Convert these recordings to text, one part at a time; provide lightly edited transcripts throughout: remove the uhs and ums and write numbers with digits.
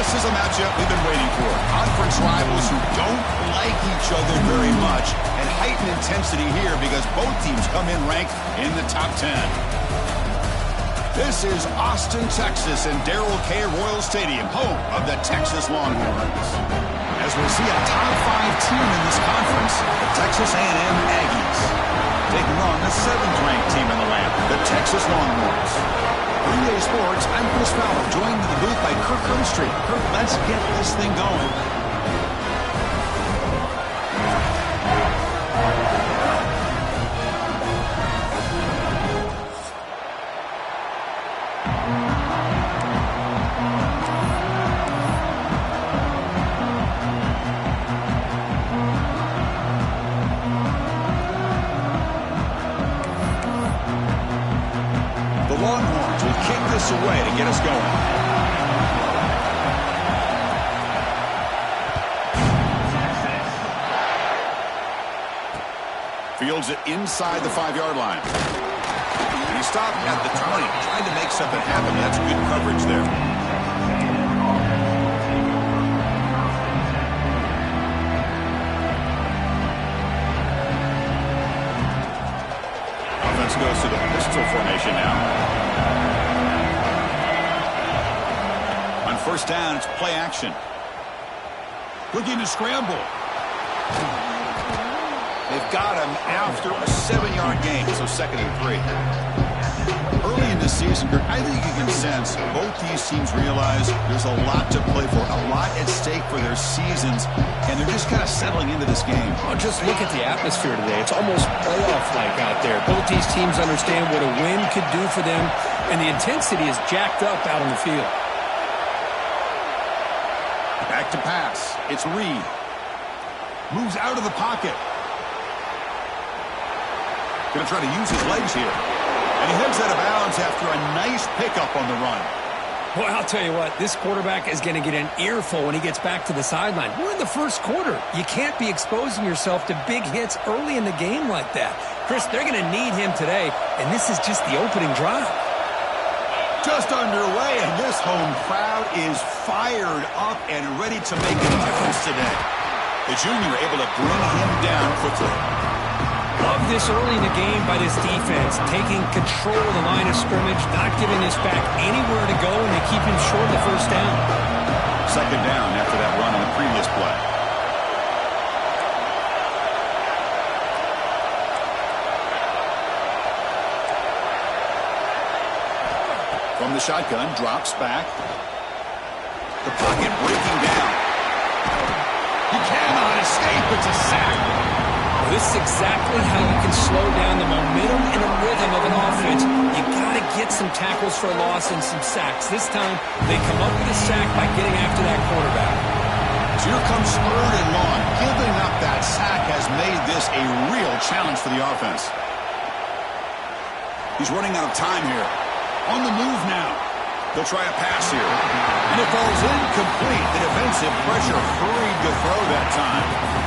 This is a matchup we've been waiting for. Conference rivals who don't like each other very much, and heightened intensity here because both teams come in ranked in the top 10. This is Austin, Texas, and Darrell K. Royal Stadium, home of the Texas Longhorns. As we see a top 5 team in this conference, the Texas A&M Aggies, taking on the 7th-ranked team in the land, the Texas Longhorns. For EA Sports, I'm Chris Fowler, joined in the booth by Kirk Herbstreit. Kirk, let's get this thing going. Longhorns will kick this away to get us going. Fields it inside the 5-yard line. And he stopped at the 20, trying to make something happen. That's good coverage there. Offense goes to the pistol formation now. On first down, it's play action. Looking to scramble. They've got him after a 7-yard gain, so 2nd and 3. Early in this season, I think you can sense both these teams realize there's a lot to play for, a lot at stake for their seasons, and they're just kind of settling into this game. Oh, just look at the atmosphere today. It's almost playoff-like out there. Both these teams understand what a win could do for them, and the intensity is jacked up out on the field. Back to pass. It's Reed. Moves out of the pocket. Going to try to use his legs here. And he heads out of bounds after a nice pickup on the run. Well, I'll tell you what, this quarterback is going to get an earful when he gets back to the sideline. We're in the first quarter. You can't be exposing yourself to big hits early in the game like that. Chris, they're going to need him today, and this is just the opening drive. Just underway, and this home crowd is fired up and ready to make a difference today. The junior able to bring him down quickly. Love this early in the game by this defense, taking control of the line of scrimmage, not giving this back anywhere to go, and they keep him short of the first down. 2nd down after that run on the previous play. From the shotgun, drops back. The pocket breaking down. He cannot escape. It's a sack. This is exactly how you can slow down the momentum and the rhythm of an offense. You got to get some tackles for a loss and some sacks. This time, they come up with a sack by getting after that quarterback. So here comes 3rd and long. Giving up that sack has made this a real challenge for the offense. He's running out of time here. On the move now. They'll try a pass here. And it falls incomplete. The defensive pressure hurried to throw that time.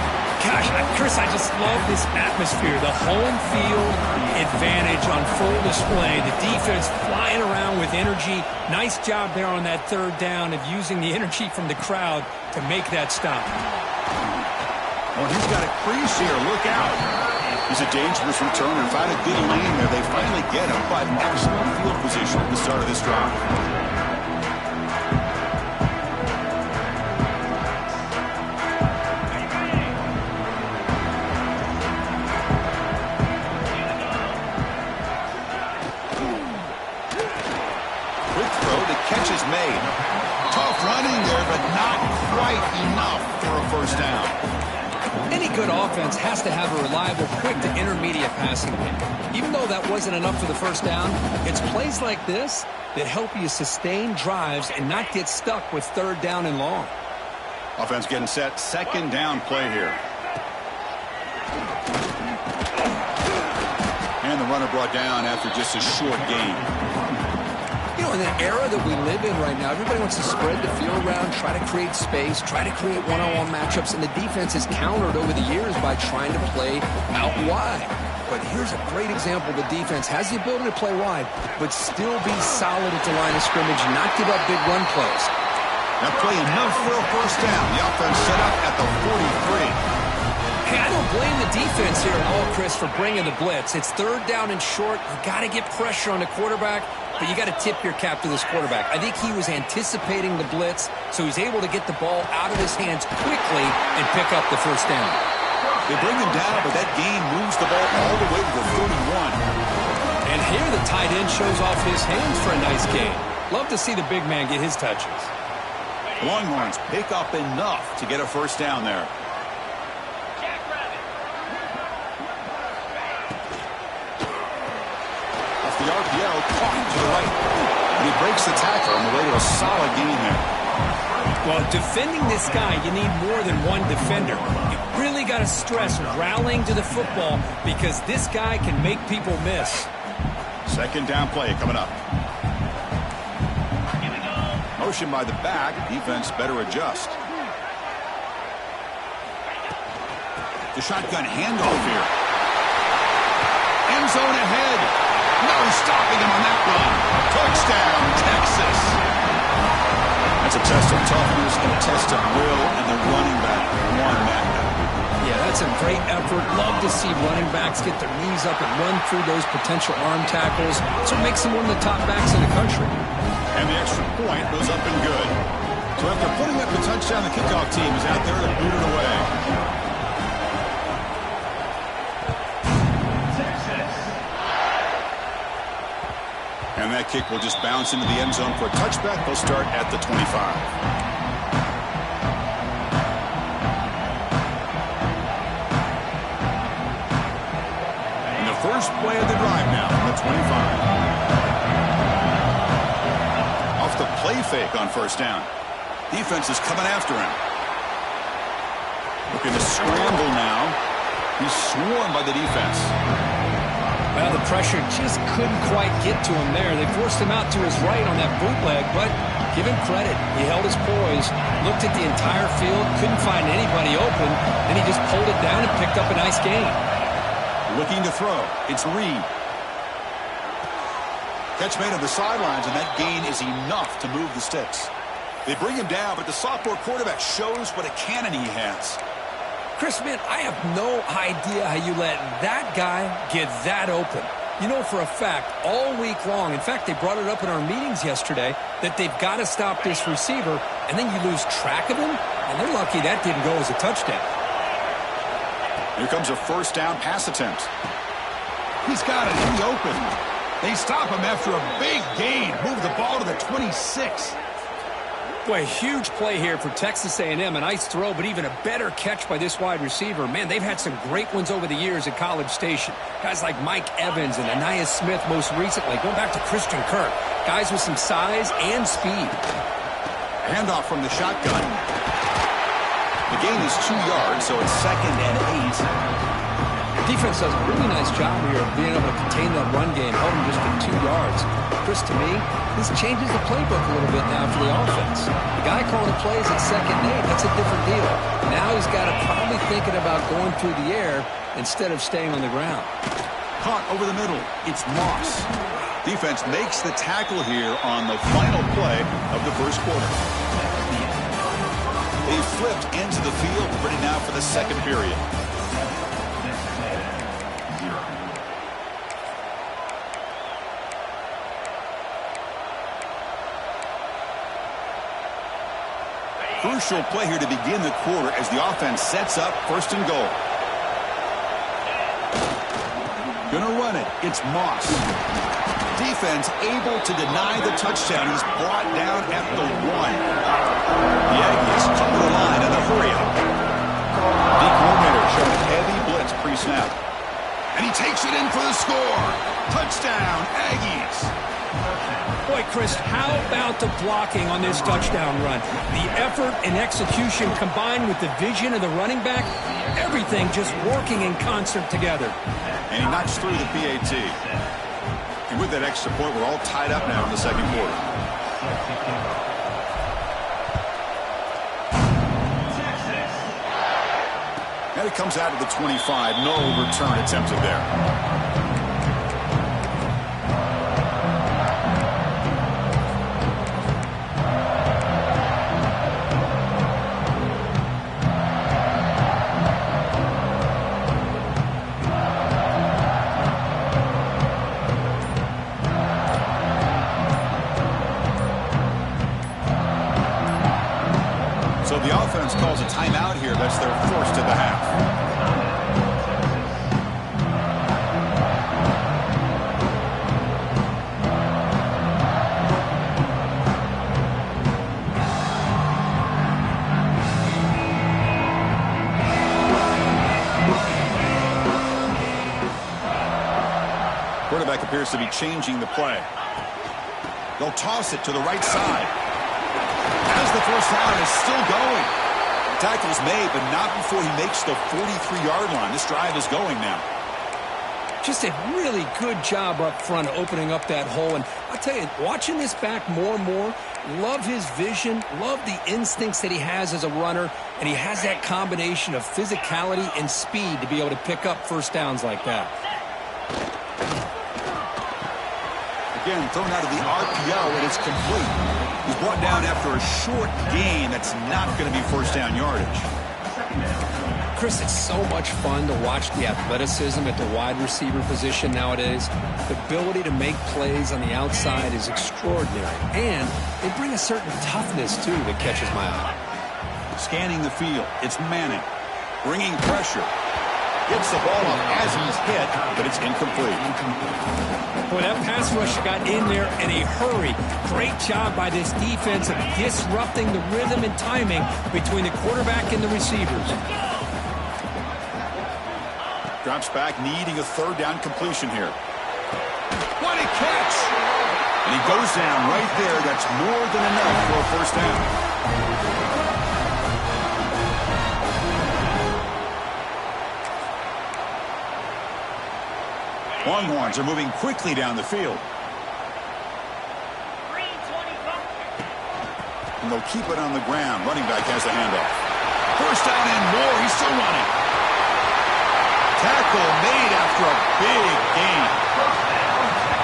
Gosh, Chris, I just love this atmosphere. The home field advantage on full display. The defense flying around with energy. Nice job there on that 3rd down of using the energy from the crowd to make that stop. Well, he's got a crease here. Look out. He's a dangerous returner. Found a good lane there. They finally get him, but excellent field position at the start of this drive. Catch is made. Tough running there, but not quite enough for a first down. Any good offense has to have a reliable, quick to intermediate passing game. Even though that wasn't enough for the first down, it's plays like this that help you sustain drives and not get stuck with 3rd down and long. Offense getting set. 2nd down play here. And the runner brought down after just a short gain. You know, in the era that we live in right now, everybody wants to spread the field around, try to create space, try to create one-on-one matchups, and the defense has countered over the years by trying to play out wide. But here's a great example. The defense has the ability to play wide, but still be solid at the line of scrimmage, not give up big run plays. That play enough for a first down. The offense set up at the 43. Hey, I don't blame the defense here at all, Chris, for bringing the blitz. It's third down and short. You got to get pressure on the quarterback, but you got to tip your cap to this quarterback. I think he was anticipating the blitz, so he's able to get the ball out of his hands quickly and pick up the first down. They bring him down, but that gain moves the ball all the way to the 31. And here the tight end shows off his hands for a nice gain. Love to see the big man get his touches. Longhorns pick up enough to get a first down there. Off the RPO, caught to the right. And he breaks the tackle on the way to a solid gain here. Well, defending this guy, you need more than one defender. You really got to stress rallying to the football because this guy can make people miss. Second down play coming up. Motion by the back. Defense better adjust. The shotgun handoff here. End zone ahead. No stopping him on that run. Touchdown, Texas. That's a test of toughness and a test of will, and the running back won that. Yeah, that's a great effort. Love to see running backs get their knees up and run through those potential arm tackles. So it makes them one of the top backs in the country. And the extra point goes up and good. So after putting up the touchdown, the kickoff team is out there to boot it away. And that kick will just bounce into the end zone for a touchback. They'll start at the 25. And the first play of the drive now from the 25. Off the play fake on first down. Defense is coming after him. Looking to scramble now. He's swarmed by the defense. Well, the pressure just couldn't quite get to him there. They forced him out to his right on that bootleg, but give him credit. He held his poise, looked at the entire field, couldn't find anybody open, and he just pulled it down and picked up a nice gain. Looking to throw. It's Reed. Catch made on the sidelines, and that gain is enough to move the sticks. They bring him down, but the sophomore quarterback shows what a cannon he has. Chris, man, I have no idea how you let that guy get that open. You know for a fact, all week long, in fact, they brought it up in our meetings yesterday, that they've got to stop this receiver, and then you lose track of him, and they're lucky that didn't go as a touchdown. Here comes a first down pass attempt. He's got it in the open. They stop him after a big gain. Move the ball to the 26. Boy, huge play here for Texas A&M. A nice throw, but even a better catch by this wide receiver. Man, they've had some great ones over the years at College Station. Guys like Mike Evans and Anais Smith most recently, going back to Christian Kirk. Guys with some size and speed. Handoff from the shotgun. The gain is 2 yards, so it's 2nd and 8. The defense does a really nice job here of being able to contain that run game, held him just for 2 yards. Chris, to me, this changes the playbook a little bit now for the offense. The guy calling the plays at 2nd and 8, that's a different deal. Now he's got to probably thinking about going through the air instead of staying on the ground. Caught over the middle. It's Moss. Defense makes the tackle here on the final play of the first quarter. They flipped into the field, ready now for the second period. Crucial play here to begin the quarter as the offense sets up 1st and goal. Gonna run it. It's Moss. Defense able to deny the touchdown. He's brought down at the 1. The Aggies come to the line in the hurry-up. The coordinator showing heavy blitz pre-snap. And he takes it in for the score. Touchdown, Aggies. Boy, Chris, how about the blocking on this touchdown run? The effort and execution combined with the vision of the running back, everything just working in concert together. And he knocks through the PAT. And with that extra point, we're all tied up now in the second quarter. And it comes out of the 25. No return attempted there. defense calls a timeout here. That's their first of the half. Quarterback appears to be changing the play. They'll toss it to the right side. As the first down is still going. Tackle's made, but not before he makes the 43-yard line. This drive is going now. Just a really good job up front opening up that hole. And I'll tell you, watching this back more and more, love his vision, love the instincts that he has as a runner, and he has that combination of physicality and speed to be able to pick up first downs like that. Again, thrown out of the RPO, and it's complete. He's brought down after a short gain. That's not going to be first down yardage. Chris, it's so much fun to watch the athleticism at the wide receiver position nowadays. The ability to make plays on the outside is extraordinary. And they bring a certain toughness, too, that catches my eye. Scanning the field. It's Manning. Bringing pressure. Gets the ball up as he's hit, but it's incomplete. Boy, that pass rush got in there in a hurry. Great job by this defense of disrupting the rhythm and timing between the quarterback and the receivers. Drops back, needing a third down completion here. What a catch! And he goes down right there. That's more than enough for a first down. Longhorns are moving quickly down the field. And they'll keep it on the ground. Running back has the handoff. First down and more. He's still running. Tackle made after a big gain.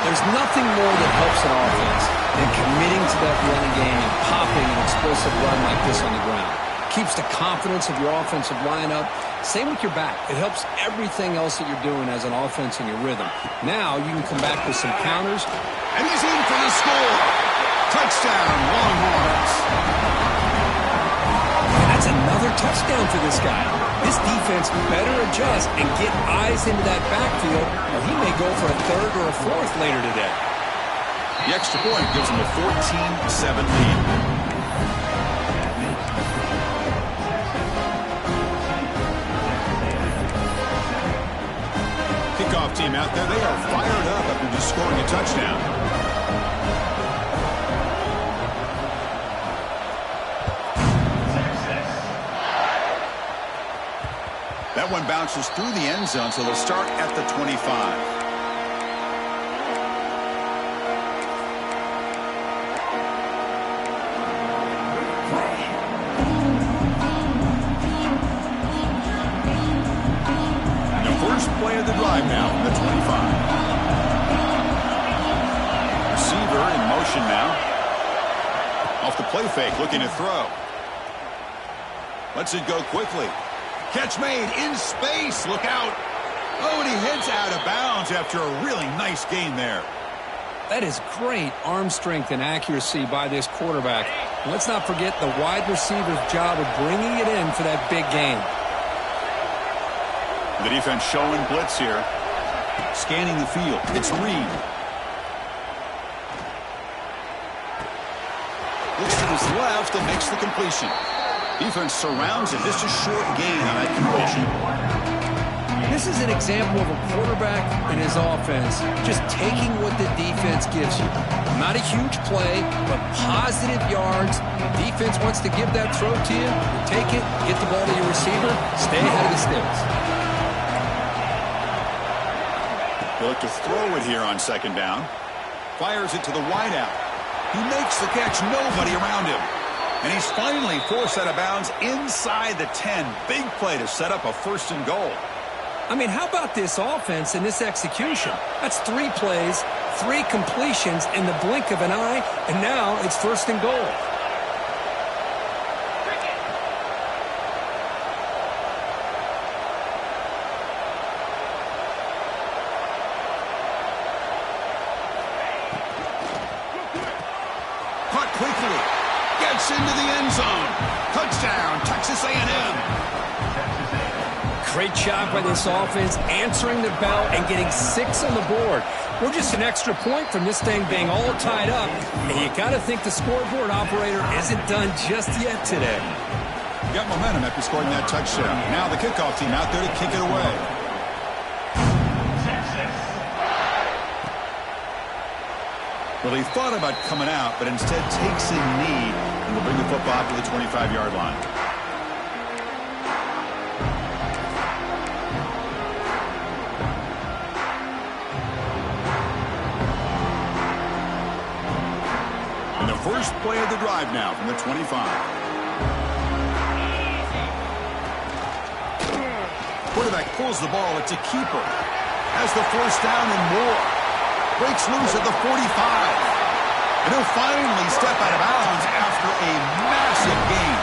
There's nothing more that helps an offense than committing to that running game and popping an explosive run like this on the ground. Keeps the confidence of your offensive lineup. Same with your back. It helps everything else that you're doing as an offense in your rhythm. Now you can come back with some counters. And he's in for the score. Touchdown, Longhorns. And that's another touchdown for this guy. This defense better adjust and get eyes into that backfield, or he may go for a third or a fourth later today. The extra point gives him a 14-7 lead. Kickoff team out there. They are fired up after just scoring a touchdown. That one bounces through the end zone, so they'll start at the 25. Play of the drive now from the 25. Receiver in motion now. Off the play fake, looking to throw. Lets it go quickly. Catch made in space. Look out. Oh, and he heads out of bounds after a really nice gain there. That is great arm strength and accuracy by this quarterback. Let's not forget the wide receiver's job of bringing it in for that big gain. The defense showing blitz here. Scanning the field. It's Reed. Looks to his left and makes the completion. Defense surrounds him. Just a short gain on that completion. This is an example of a quarterback and his offense just taking what the defense gives you. Not a huge play, but positive yards. The defense wants to give that throw to you. You take it, get the ball to your receiver, stay ahead of the sticks. They look to throw it here on second down. Fires it to the wideout. He makes the catch, nobody around him. And he's finally forced out of bounds inside the 10. Big play to set up a first and goal. I mean, how about this offense and this execution? That's 3 plays, 3 completions in the blink of an eye, and now it's first and goal. Caught quickly. Gets into the end zone. Touchdown, Texas A&M. Great job by this offense, answering the bell and getting 6 on the board. We're just an extra point from this thing being all tied up, and you got to think the scoreboard operator isn't done just yet today. Got momentum after scoring that touchdown. Now the kickoff team out there to kick it away. Well, he thought about coming out, but instead takes a knee and will bring the football to the 25-yard line. And the first play of the drive now from the 25. Quarterback pulls the ball. It's a keeper. Has the first down and more. Breaks loose at the 45. And he'll finally step out of bounds after a massive gain.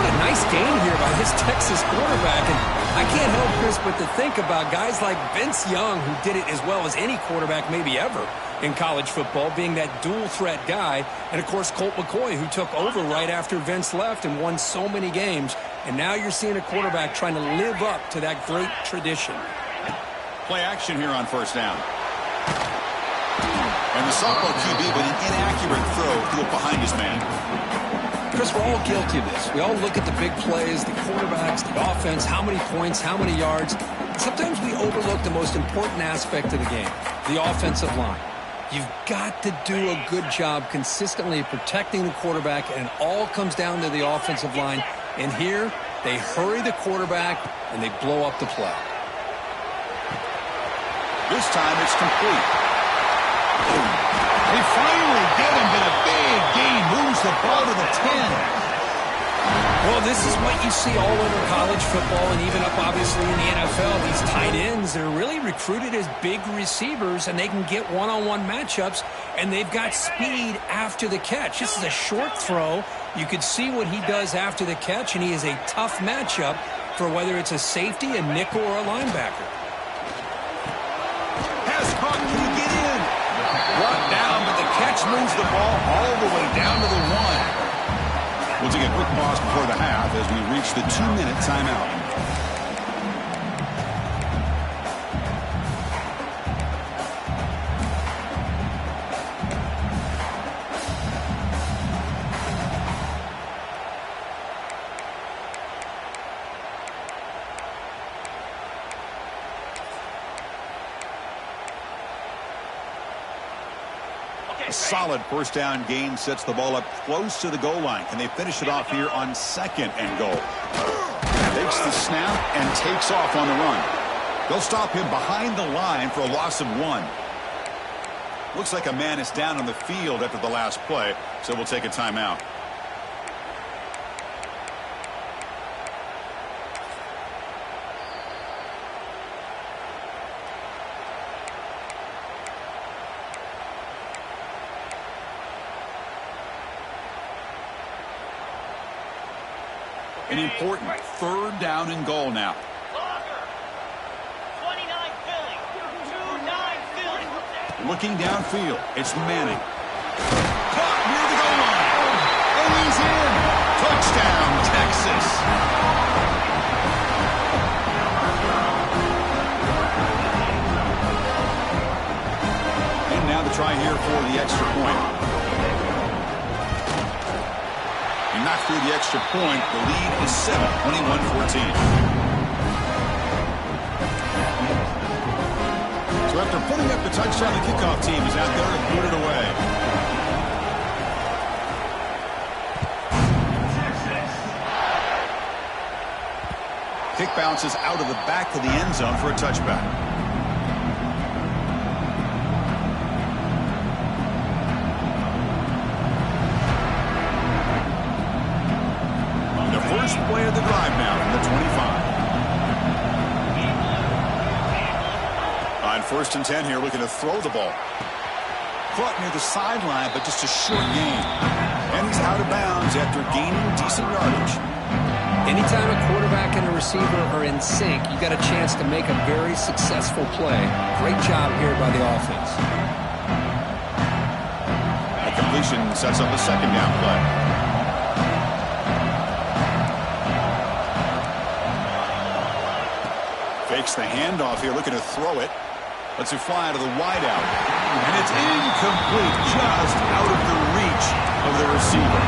What a nice gain here by this Texas quarterback. And I can't help, Chris, but to think about guys like Vince Young, who did it as well as any quarterback maybe ever in college football, being that dual-threat guy. And, of course, Colt McCoy, who took over right after Vince left and won so many games. And now you're seeing a quarterback trying to live up to that great tradition. Play action here on first down. And the softball QB with an inaccurate throw behind his man. Chris, we're all guilty of this. We all look at the big plays, the quarterbacks, the offense, how many points, how many yards. Sometimes we overlook the most important aspect of the game, the offensive line. You've got to do a good job consistently protecting the quarterback, and it all comes down to the offensive line. And here, they hurry the quarterback, and they blow up the play. This time it's complete. They finally get him, but a big gain moves the ball to the 10. Well, this is what you see all over college football and even up, obviously, in the NFL. These tight ends that are really recruited as big receivers, and they can get one-on-one matchups, and they've got speed after the catch. This is a short throw. You could see what he does after the catch, and he is a tough matchup for whether it's a safety, a nickel, or a linebacker. Pass caught. Can he get in? Brought down, but the catch moves the ball all the way down to the 1. We'll take a quick pause before the half as we reach the 2-minute timeout. A solid first down gain sets the ball up close to the goal line. Can they finish it off here on 2nd and goal? Takes the snap and takes off on the run. They'll stop him behind the line for a loss of 1. Looks like a man is down on the field after the last play, so we'll take a timeout. An important 3rd down and goal now. 29 Philly. 29 Philly. Looking downfield, it's Manning. Caught near the goal line. And he's in. Touchdown, Texas. And now the try here for the extra point. And not through the extra point. The lead is 7, 21-14. So after putting up the touchdown, the kickoff team is out there to put it away. Kick bounces out of the back of the end zone for a touchback. First play of the drive now from the 25. On 1st and 10 here, looking to throw the ball. Caught near the sideline, but just a short gain. And he's out of bounds after gaining decent yardage. Anytime a quarterback and a receiver are in sync, you got a chance to make a very successful play. Great job here by the offense. A completion sets up a 2nd down play. Fakes the handoff here, looking to throw it. Lets it fly to the wideout. And it's incomplete, just out of the reach of the receiver.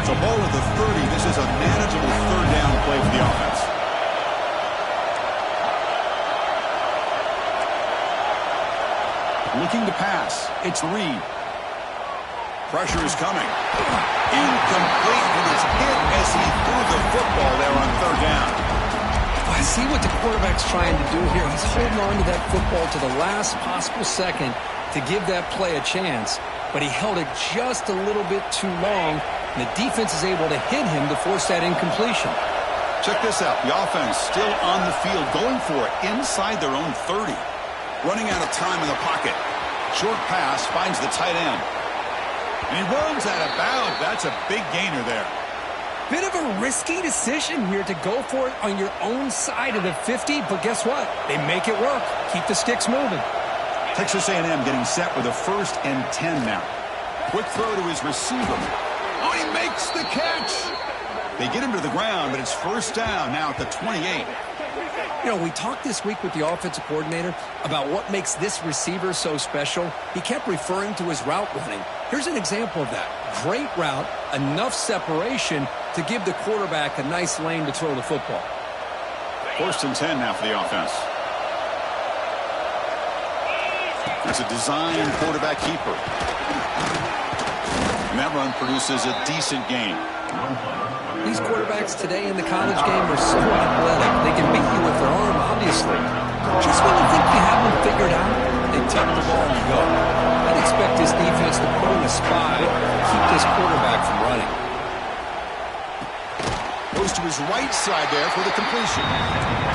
So ball at the 30. This is a manageable third down play for the offense. Looking to pass. It's Reed. Pressure is coming. Incomplete. He was hit as he threw the football there on third down. I see what the quarterback's trying to do here. He's holding on to that football to the last possible second to give that play a chance. But he held it just a little bit too long, and the defense is able to hit him to force that incompletion. Check this out. The offense still on the field, going for it inside their own 30. Running out of time in the pocket. Short pass finds the tight end. And he runs out of bounds. That's a big gainer there. Bit of a risky decision here to go for it on your own side of the 50, but guess what? They make it work. Keep the sticks moving. Texas A&M getting set with a 1st and 10 now. Quick throw to his receiver. Oh, he makes the catch. They get him to the ground, but it's 1st down now at the 28. You know, we talked this week with the offensive coordinator about what makes this receiver so special. He kept referring to his route running. Here's an example of that. Great route, enough separation to give the quarterback a nice lane to throw the football. 1st and 10 now for the offense. It's a design quarterback keeper. And that run produces a decent gain. These quarterbacks today in the college game are so athletic. They can beat you with their arm, obviously. Just when you think you have them figured out, they tuck the ball and go. I'd expect this defense to put in a spy, keep this quarterback from running. Goes to his right side there for the completion.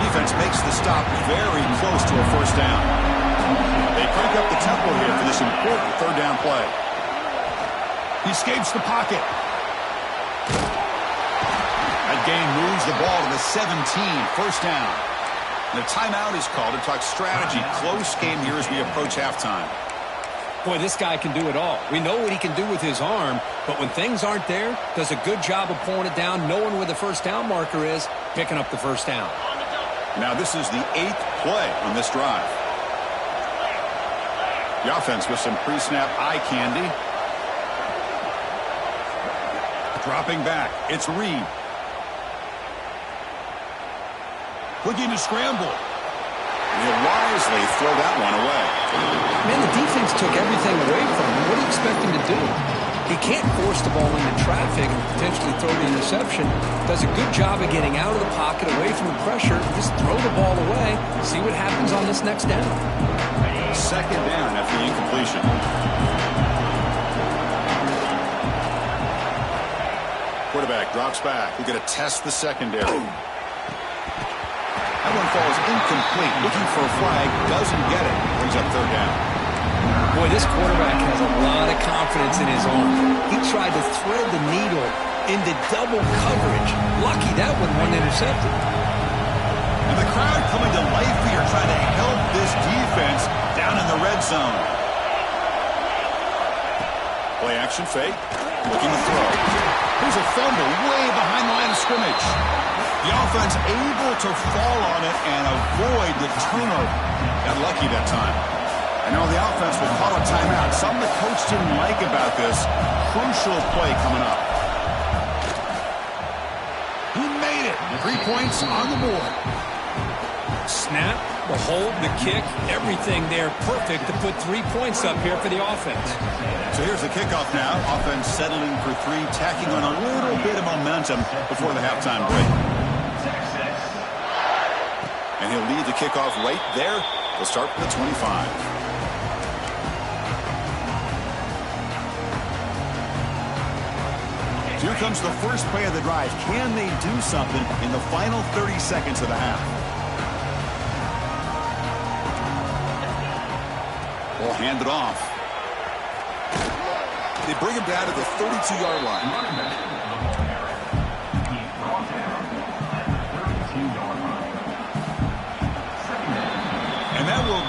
Defense makes the stop very close to a 1st down. They crank up the tempo here for this important third down play. He escapes the pocket. That gain moves the ball to the 17, 1st down. And a timeout is called to talk strategy. Close game here as we approach halftime. Boy, this guy can do it all. We know what he can do with his arm, but when things aren't there, does a good job of pulling it down, knowing where the 1st down marker is, picking up the 1st down. Now this is the 8th play on this drive. The offense with some pre-snap eye candy. Dropping back. It's Reed. Looking to scramble. And he'll wisely throw that one away. Man, the defense took everything away from him. What do you expect him to do? He can't force the ball into traffic and potentially throw the interception. Does a good job of getting out of the pocket, away from the pressure. Just throw the ball away. See what happens on this next down. 2nd down after the incompletion. Quarterback drops back. We're going to test the secondary. That one falls incomplete. Looking for a flag. Doesn't get it. Brings up 3rd down. Boy, this quarterback has a lot of confidence in his arm. He tried to thread the needle into double coverage. Lucky that one wasn't intercepted. And the crowd coming to life here, trying to help this defense down in the red zone. Play action fake. Looking to throw. Here's a fumble way behind the line of scrimmage. The offense able to fall on it and avoid the turnover. Got lucky that time. I know the offense will call a timeout. Something the coach didn't like about this. Crucial play coming up. He made it. 3 points on the board. Snap, the hold, the kick, everything there perfect to put 3 points up here for the offense. So here's the kickoff now. Offense settling for 3, tacking on a little bit of momentum before the halftime break. And he'll lead the kickoff right there. He'll start from the 25. Here comes the first play of the drive. Can they do something in the final 30 seconds of the half? Ball handed off. They bring him down to the 32-yard line.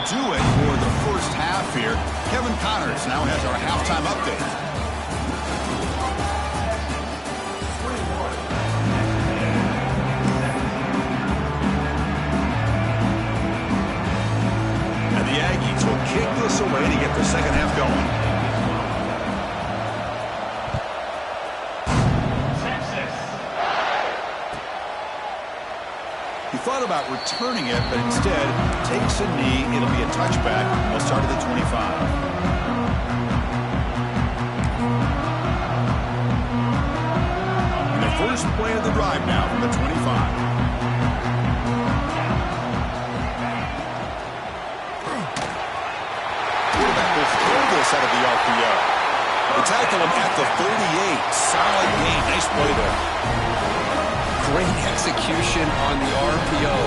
do it for the first half here. Kevin Connors now has our halftime update. And the Aggies will kick this away to get the second half going. He thought about returning it, but instead takes a knee. It'll be a touchback. They'll start at the 25. And the first play of the drive now from the 25. Quarterback will throw this out of the RPO. They tackle him at the 38. Solid gain. Nice play there. Great execution on the RPO.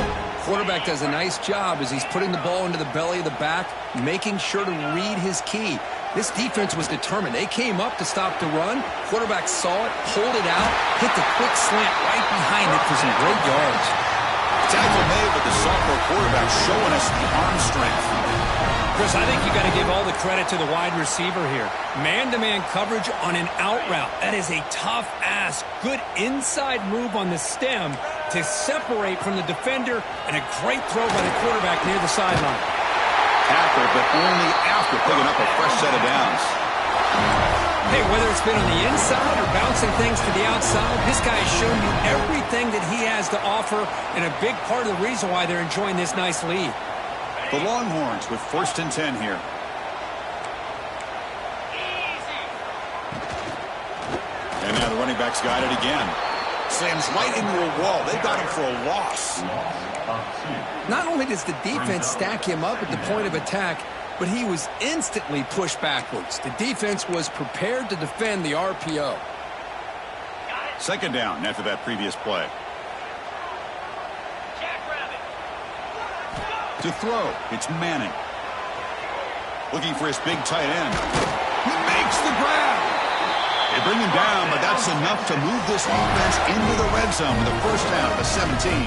Quarterback does a nice job as he's putting the ball into the belly of the back, making sure to read his key. This defense was determined. They came up to stop the run. Quarterback saw it, pulled it out, hit the quick slant right behind it for some great yards. Tackle made, but the sophomore quarterback showing us the arm strength. Chris, I think you got to give all the credit to the wide receiver here. Man-to-man coverage on an out route. That is a tough ask. Good inside move on the stem to separate from the defender, and a great throw by the quarterback near the sideline. Tackle, but only after picking up a fresh set of downs. Hey, whether it's been on the inside or bouncing things to the outside, this guy has shown you everything that he has to offer, and a big part of the reason why they're enjoying this nice lead. The Longhorns with 1st and 10 here. And now the running back's got it again. Slams right into a wall. They got him for a loss. Not only does the defense stack him up at the point of attack, but he was instantly pushed backwards. The defense was prepared to defend the RPO. Second down after that previous play. To throw, it's Manning. Looking for his big tight end. He makes the grab. They bring him down, but that's enough to move this offense into the red zone with a first down at the 17. You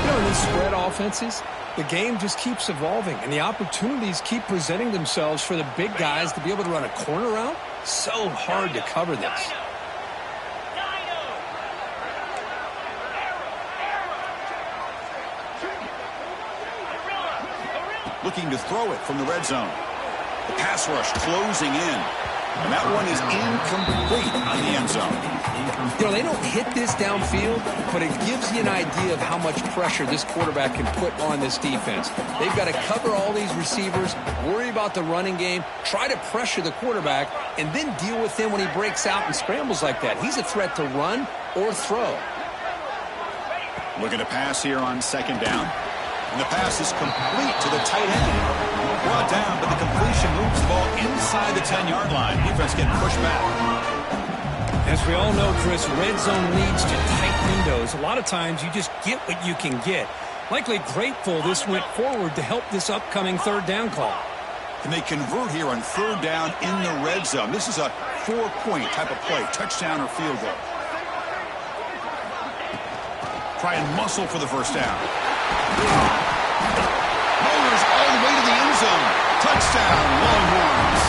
know, in these spread offenses, the game just keeps evolving, and the opportunities keep presenting themselves for the big guys to be able to run a corner route. So hard to cover this. Looking to throw it from the red zone. The pass rush closing in. And that one is incomplete on the end zone. You know, they don't hit this downfield, but it gives you an idea of how much pressure this quarterback can put on this defense. They've got to cover all these receivers, worry about the running game, try to pressure the quarterback, and then deal with him when he breaks out and scrambles like that. He's a threat to run or throw. Looking to pass here on second down. And the pass is complete to the tight end. Brought down, but the completion moves the ball inside the 10-yard line. Defense getting pushed back. As we all know, Chris, red zone leads to tight windows. A lot of times you just get what you can get. Likely grateful this went forward to help this upcoming third down call. Can they convert here on third down in the red zone? This is a 4-point type of play, touchdown or field goal. Try and muscle for the first down. Motors all the way to the end zone. Touchdown, Longhorns.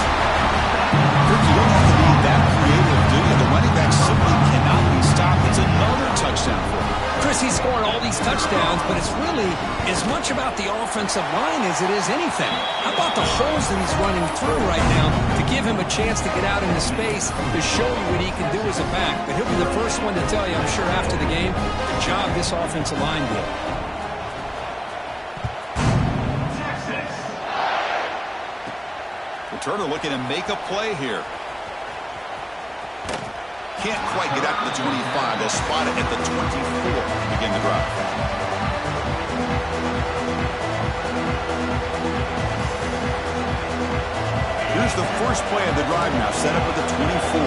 Kirk, you don't have to be that creative, do you? The running back simply cannot be stopped. It's another touchdown for him. Chris, he's scoring all these touchdowns, but it's really as much about the offensive line as it is anything. How about the holes that he's running through right now to give him a chance to get out into space to show you what he can do as a back? But he'll be the first one to tell you, I'm sure, after the game, the job this offensive line did. Turner looking to make a play here. Can't quite get out to the 25. They'll spot it at the 24 to begin the drive. Here's the first play of the drive now, set up at the 24.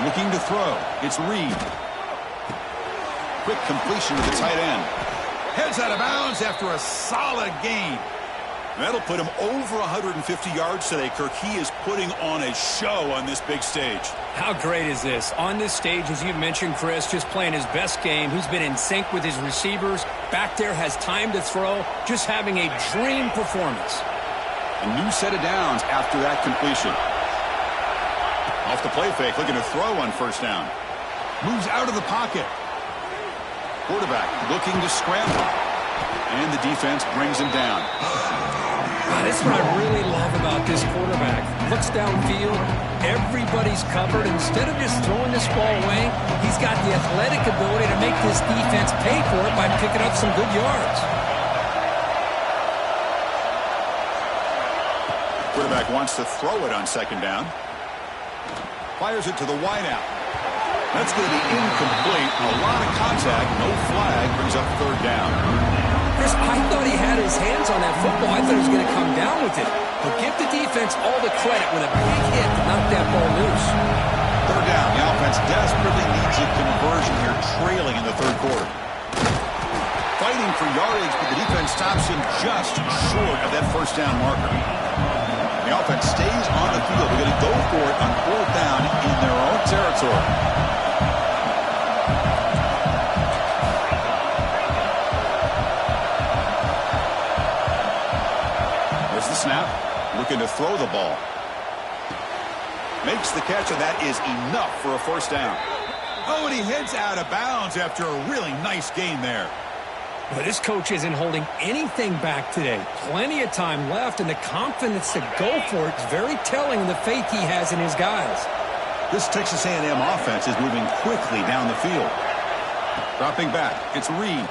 Looking to throw. It's Reed. Quick completion to the tight end. Heads out of bounds after a solid gain. That'll put him over 150 yards today, Kirk. He is putting on a show on this big stage. How great is this? On this stage, as you mentioned, Chris, just playing his best game. He's been in sync with his receivers. Back there, has time to throw. Just having a dream performance. A new set of downs after that completion. Off the play fake, looking to throw on first down. Moves out of the pocket. Quarterback looking to scramble. And the defense brings him down. This is what I really love about this quarterback. Looks downfield. Everybody's covered. Instead of just throwing this ball away, he's got the athletic ability to make this defense pay for it by picking up some good yards. Quarterback wants to throw it on second down. Fires it to the wideout. That's going to be incomplete. A lot of contact. No flag. Brings up third down. Chris, I thought he had his hands on that football. I thought he was going to come down with it. But give the defense all the credit with a big hit to knock that ball loose. Third down. The offense desperately needs a conversion here, trailing in the third quarter. Fighting for yardage, but the defense stops him just short of that first down marker. The offense stays on the field. They're going to go for it on fourth down in their own territory. There's the snap. Looking to throw the ball. Makes the catch, and that is enough for a first down. Oh, and he heads out of bounds after a really nice gain there. But this coach isn't holding anything back today. Plenty of time left, and the confidence to go for it is very telling of the faith he has in his guys. This Texas A&M offense is moving quickly down the field. Dropping back, it's Reed.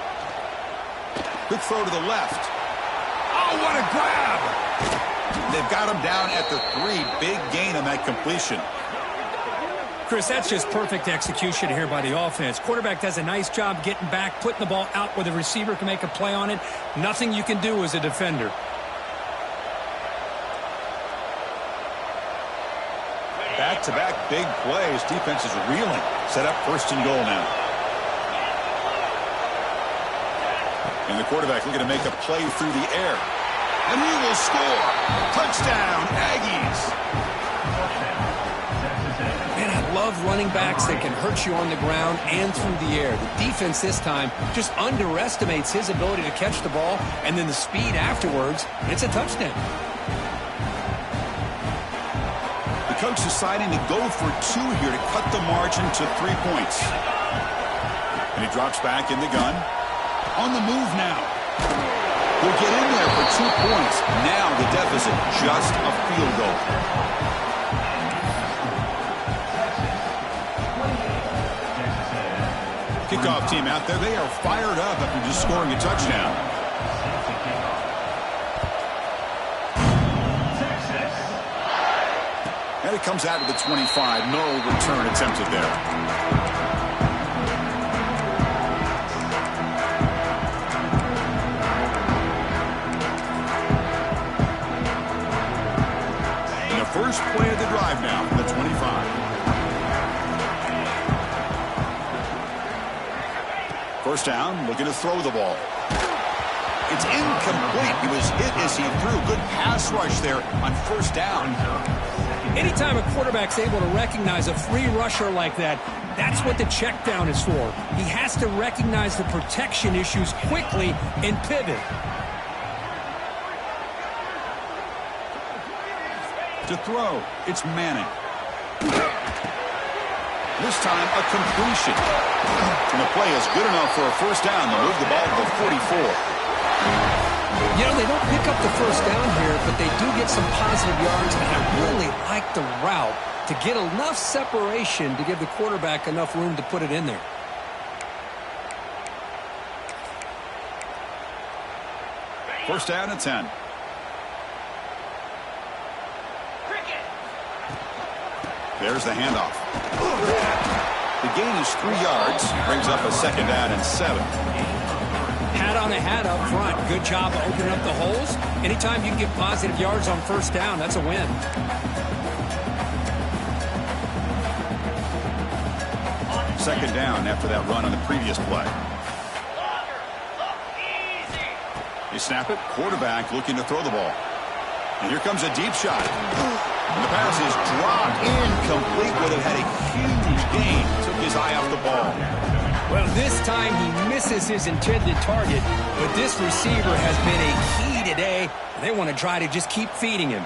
Quick throw to the left. Oh, what a grab! They've got him down at the 3. Big gain on that completion. Chris, that's just perfect execution here by the offense. Quarterback does a nice job getting back, putting the ball out where the receiver can make a play on it. Nothing you can do as a defender. Back-to-back big plays. Defense is reeling. Set up first and goal now. And the quarterback looking to make a play through the air. And he will score. Touchdown, Aggies. Man, I love running backs that can hurt you on the ground and through the air. The defense this time just underestimates his ability to catch the ball, and then the speed afterwards, it's a touchdown. The coach deciding to go for 2 here to cut the margin to 3 points. And he drops back in the gun. On the move now. He'll get in there for 2 points. Now the deficit, just a field goal. Kickoff team out there. They are fired up after just scoring a touchdown. And it comes out of the 25. No return attempted there. First play of the drive now from the 25. First down, looking to throw the ball. It's incomplete. He was hit as he threw. Good pass rush there on first down. Anytime a quarterback's able to recognize a free rusher like that, that's what the check down is for. He has to recognize the protection issues quickly and pivot. To throw, it's Manning. This time, a completion. And the play is good enough for a first down to move the ball to the 44. You know, they don't pick up the first down here, but they do get some positive yards, and I really like the route to get enough separation to give the quarterback enough room to put it in there. First down and 10. There's the handoff. The gain is 3 yards. Brings up a second down and 7. Hat on a hat up front. Good job of opening up the holes. Anytime you can get positive yards on first down, that's a win. Second down after that run on the previous play. They snap it. Quarterback looking to throw the ball. And here comes a deep shot. And the pass is dropped incomplete. Would have had a huge gain. Took his eye off the ball. Well, this time he misses his intended target, but this receiver has been a key today. They want to try to just keep feeding him.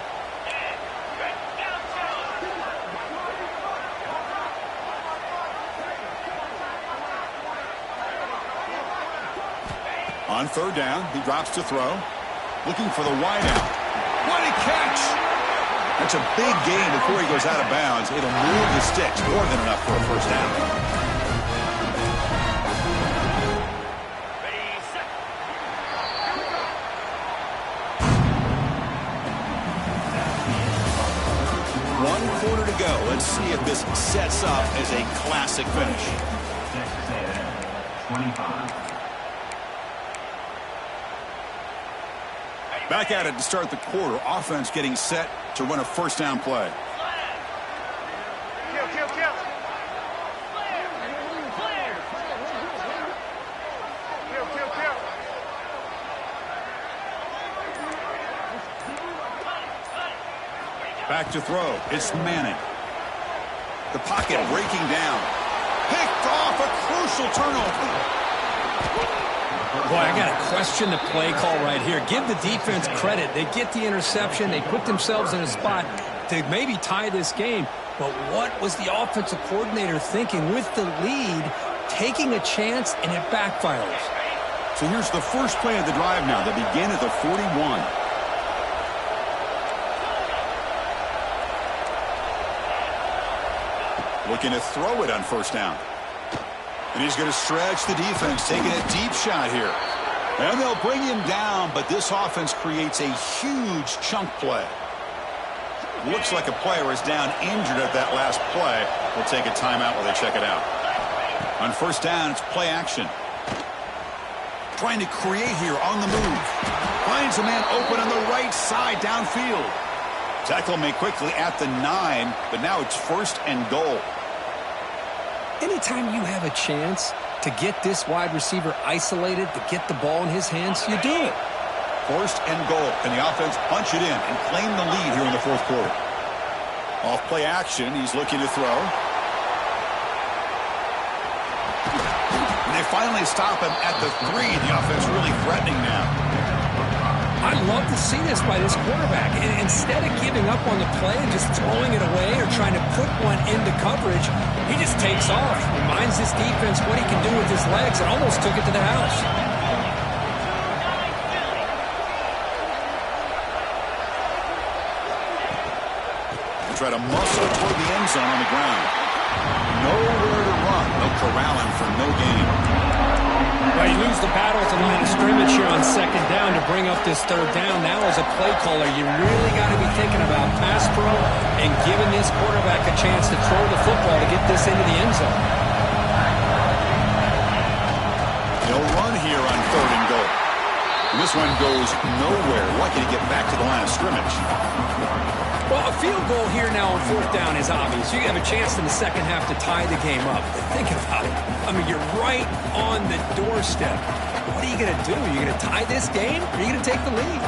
On third down, he drops to throw. Looking for the wideout. What a catch! That's a big gain before he goes out of bounds. It'll move the sticks more than enough for a first down. Ready, set. 1 quarter to go. Let's see if this sets up as a classic finish. Texas A&M, 25. Back at it to start the quarter. Offense getting set to run a first down play. Kill. Clear. Kill. Back to throw. It's Manning. The pocket breaking down. Picked off, a crucial turnover. Boy, I got to question the play call right here. Give the defense credit. They get the interception. They put themselves in a spot to maybe tie this game. But what was the offensive coordinator thinking with the lead, taking a chance, and it backfires? So here's the first play of the drive now. They begin at the 41. Looking to throw it on first down. And he's going to stretch the defense, taking a deep shot here. And they'll bring him down, but this offense creates a huge chunk play. Looks like a player is down injured at that last play. We'll take a timeout while they check it out. On first down, it's play action. Trying to create here on the move. Finds a man open on the right side downfield. Tackle made quickly at the 9, but now it's first and goal. Anytime you have a chance to get this wide receiver isolated, to get the ball in his hands, you do it. First and goal. Can the offense punch it in and claim the lead here in the fourth quarter? Off play action, he's looking to throw. And they finally stop him at the 3. The offense really threatening now. I love to see this by this quarterback. Instead of giving up on the play and just throwing it away or trying to put one into coverage, he just takes off. Reminds this defense what he can do with his legs and almost took it to the house. They try to muscle toward the end zone on the ground. Nowhere to run. They'll corral him for no gain. Well, you lose the battle at the line of scrimmage here on second down to bring up this third down. Now as a play caller, you really got to be thinking about pass pro and giving this quarterback a chance to throw the football to get this into the end zone. They'll run here on third and goal. And this one goes nowhere. Lucky to get back to the line of scrimmage. Well, a field goal here now on fourth down is obvious. You have a chance in the second half to tie the game up. But think about it. I mean, you're right on the doorstep. What are you going to do? Are you going to tie this game, or are you going to take the lead?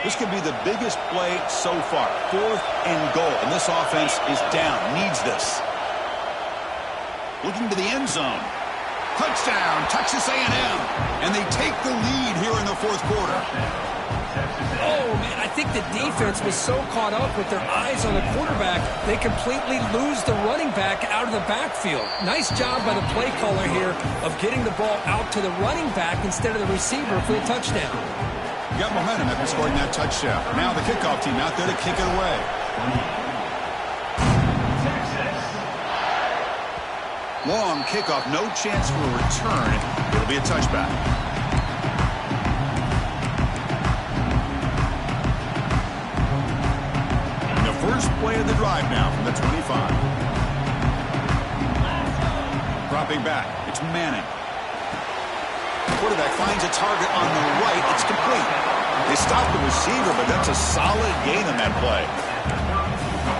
This could be the biggest play so far. Fourth and goal. And this offense is down. Needs this. Looking to the end zone. Touchdown, Texas A&M. And they take the lead here in the fourth quarter. Oh, man, I think the defense was so caught up with their eyes on the quarterback, they completely lose the running back out of the backfield. Nice job by the play caller here of getting the ball out to the running back instead of the receiver for the touchdown. You got momentum after scoring that touchdown. Now the kickoff team out there to kick it away. Long kickoff, no chance for a return. It'll be a touchback. And the first play of the drive now from the 25. Dropping back, it's Manning. The quarterback finds a target on the right. It's complete. They stop the receiver, but that's a solid gain on that play.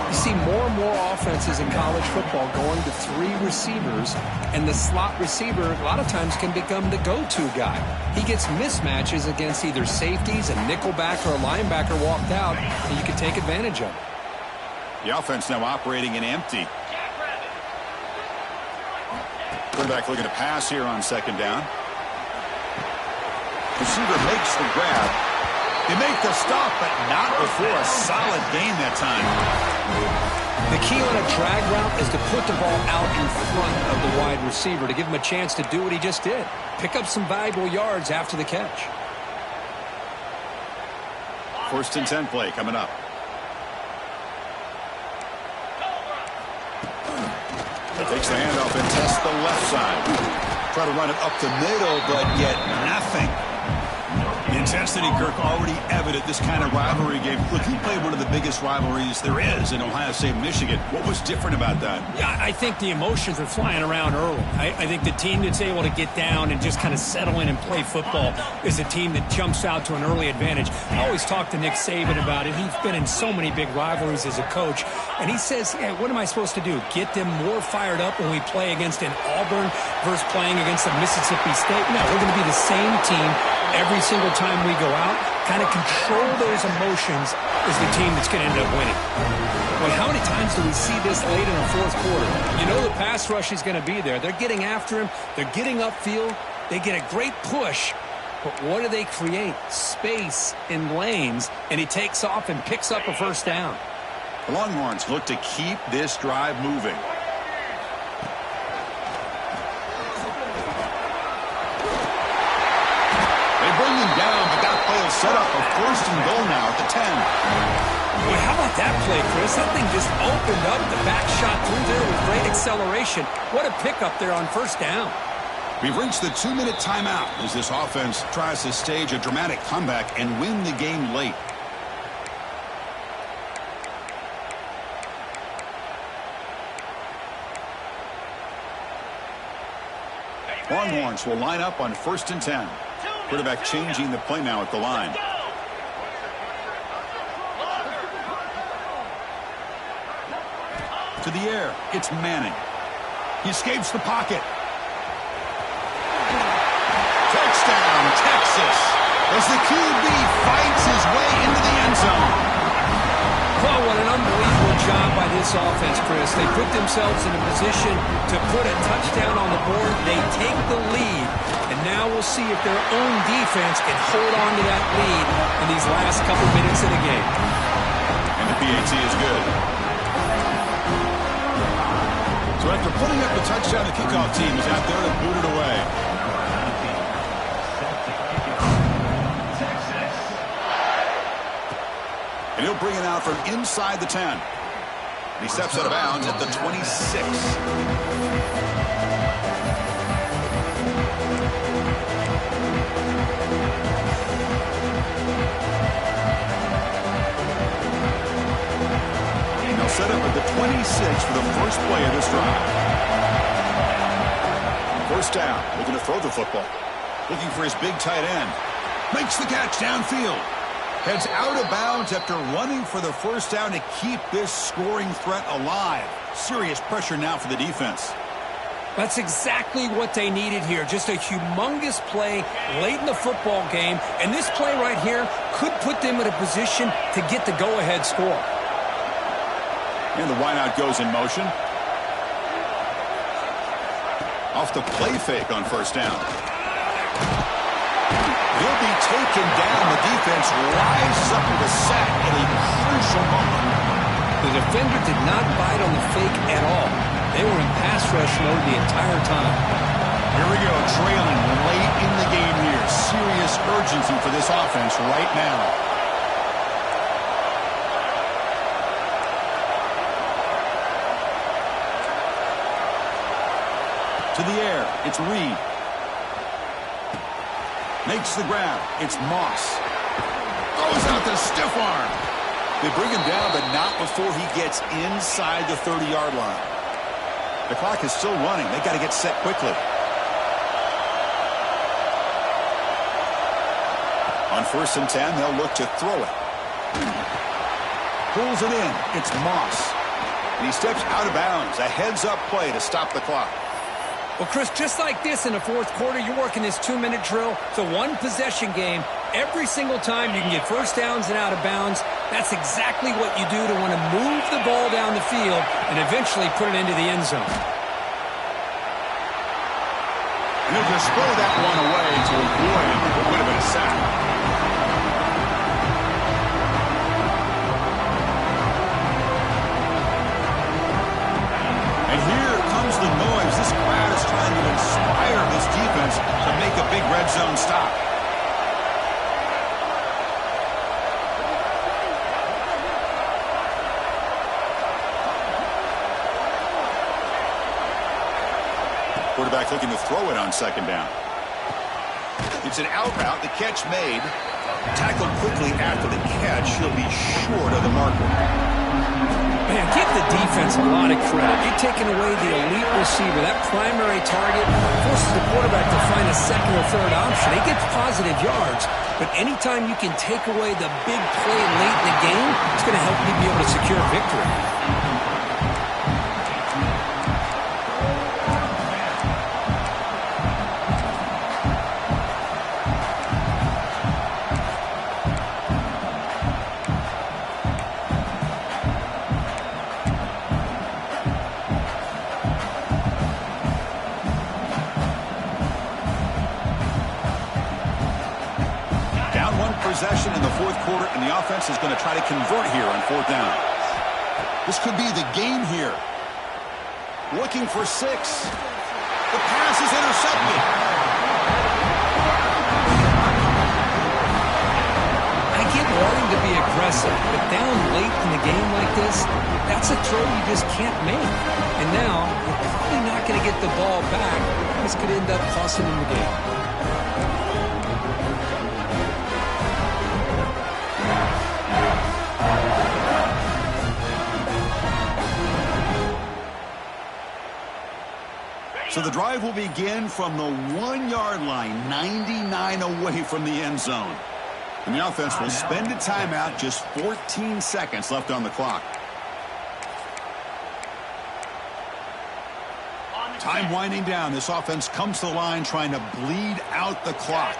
You see more and more offenses in college football going to 3 receivers, and the slot receiver a lot of times can become the go-to guy. He gets mismatches against either safeties, a nickelback, or a linebacker walked out, and you can take advantage of it. The offense now operating in empty. Quarterback looking to pass here on second down. Receiver makes the grab. They make the stop, but not before a solid gain that time. The key on a drag route is to put the ball out in front of the wide receiver to give him a chance to do what he just did. Pick up some valuable yards after the catch. 1st and 10 play coming up. Takes the handoff and tests the left side. Try to run it up the middle, but yet nothing. The intensity, Kirk, already evident this kind of rivalry game. Look, he played one of the biggest rivalries there is in Ohio State, Michigan. What was different about that? Yeah, I think the emotions were flying around early. I think the team that's able to get down and just kind of settle in and play football is a team that jumps out to an early advantage. I always talk to Nick Saban about it. He's been in so many big rivalries as a coach, and he says, yeah, what am I supposed to do? Get them more fired up when we play against an Auburn versus playing against a Mississippi State? No, we're going to be the same team every single time we go out. Kind of control those emotions is the team that's going to end up winning. Well, how many times do we see this late in the 4th quarter? You know the pass rush is going to be there. They're getting after him. They're getting upfield. They get a great push. But what do they create? Space in lanes, and he takes off and picks up a 1st down. The Longhorns look to keep this drive moving. Bring him down, but that play will set up a 1st and goal now at the 10. Boy, how about that play, Chris? That thing just opened up. The back shot through there with great acceleration. What a pickup there on 1st down. We've reached the 2-minute timeout as this offense tries to stage a dramatic comeback and win the game late. Longhorns will line up on 1st and 10. Quarterback changing the play now at the line. To the air, it's Manning. He escapes the pocket. Touchdown, Texas, as the QB fights his way into the end zone. Well, what an unbelievable job by this offense, Chris. They put themselves in a position to put a touchdown on the board. They take the lead, and now we'll see if their own defense can hold on to that lead in these last couple minutes of the game. And the PAT is good. So after putting up the touchdown, the kickoff team is out there to boot it away. And he'll bring it out from inside the 10. And he steps out of bounds at the 26. And they'll set up at the 26 for the first play of this drive. 1st down, looking to throw the football. Looking for his big tight end. Makes the catch downfield. Heads out of bounds after running for the 1st down to keep this scoring threat alive. Serious pressure now for the defense. That's exactly what they needed here. Just a humongous play late in the football game. And this play right here could put them in a position to get the go-ahead score. And the wideout goes in motion. Off the play fake on 1st down. He'll be taken down. The defense rises up with a sack at a crucial moment. The defender did not bite on the fake at all. They were in pass rush mode the entire time. Here we go, trailing late in the game here. Serious urgency for this offense right now. To the air, it's Reed. Makes the grab. It's Moss. Throws out the stiff arm. They bring him down, but not before he gets inside the 30-yard line. The clock is still running. They got to get set quickly. On 1st and 10, they'll look to throw it. Pulls it in. It's Moss. And he steps out of bounds. A heads-up play to stop the clock. Well, Chris, just like this in the fourth quarter, you're working this 2-minute drill. It's a one-possession game. Every single time you can get first downs and out of bounds. That's exactly what you do to want to move the ball down the field and eventually put it into the end zone. And he'll just throw that one away to avoid what would have been a sack. And here comes the noise. This crowd is trying to inspire this defense to make a big red zone stop. Quarterback looking to throw it on second down. It's an out route. The catch made. Tackled quickly after the catch. He'll be short of the marker. Man, give the defense a lot of credit. You're taking away the elite receiver. That primary target forces the quarterback to find a second or third option. He gets positive yards, but anytime you can take away the big play late in the game, it's going to help you be able to secure victory. Possession in the fourth quarter, and the offense is going to try to convert here on fourth down. This could be the game here. Looking for 6. The pass is intercepted. I get wanting to be aggressive, but down late in the game like this, that's a throw you just can't make. And now, you're probably not going to get the ball back. This could end up costing him the game. So the drive will begin from the 1-yard line, 99 away from the end zone. And the offense will spend a timeout, just 14 seconds left on the clock. Time winding down. This offense comes to the line trying to bleed out the clock.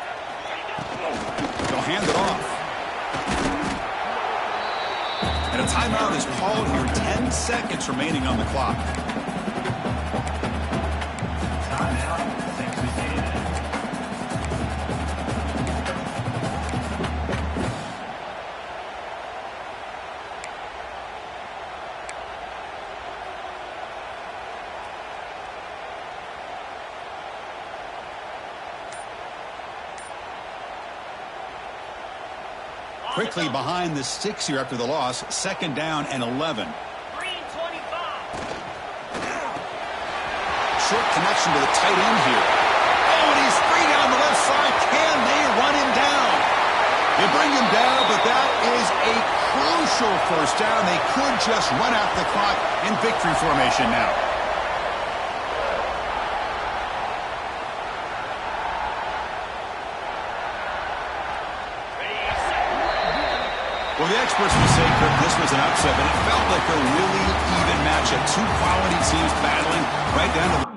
They'll hand it off. And a timeout is called here. 10 seconds remaining on the clock. Quickly behind the 6 here after the loss. Second down and 11. Short connection to the tight end here. Oh, and he's free down the left side. Can they run him down? They bring him down, but that is a crucial first down. They could just run out the clock in victory formation now. Well, the experts would say, Kirk, this was an upset, but it felt like a really even matchup. Two quality teams battling right down to the